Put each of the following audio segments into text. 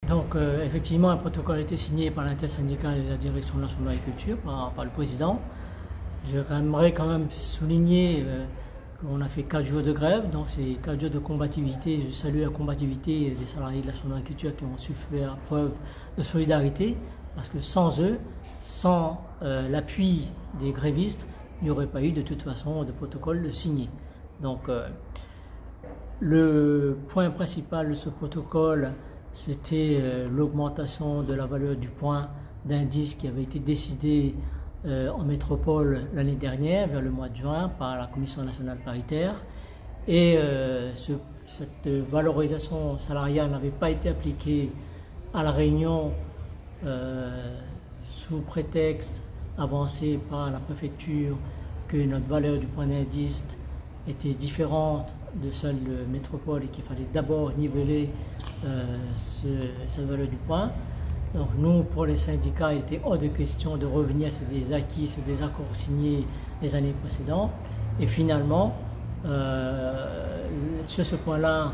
Donc, effectivement, un protocole a été signé par l'intersyndicale et la direction nationale de l'agriculture, par le président. J'aimerais quand même souligner qu'on a fait 4 jours de grève, donc c'est 4 jours de combativité. Je salue la combativité des salariés de la chambre d'agriculture qui ont su faire preuve de solidarité, parce que sans eux, sans l'appui des grévistes, il n'y aurait pas eu de toute façon de protocole signé. Donc, le point principal de ce protocole, c'était l'augmentation de la valeur du point d'indice qui avait été décidé en métropole l'année dernière, vers le mois de juin, par la Commission nationale paritaire. Et cette valorisation salariale n'avait pas été appliquée à La Réunion sous prétexte avancé par la préfecture que notre valeur du point d'indice était différente de celle de métropole et qu'il fallait d'abord niveler cette valeur du point. Donc nous, pour les syndicats, il était hors de question de revenir sur des acquis, sur des accords signés les années précédentes. Et finalement, sur ce point-là,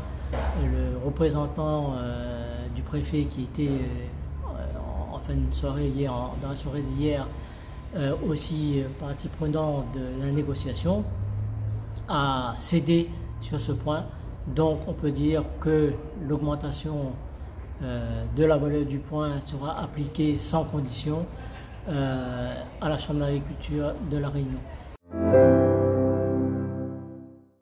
le représentant du préfet qui était en fin de soirée hier, dans la soirée d'hier, aussi partie prenante de la négociation, a cédé sur ce point. Donc on peut dire que l'augmentation de la valeur du point sera appliquée sans condition à la Chambre d'agriculture de La Réunion.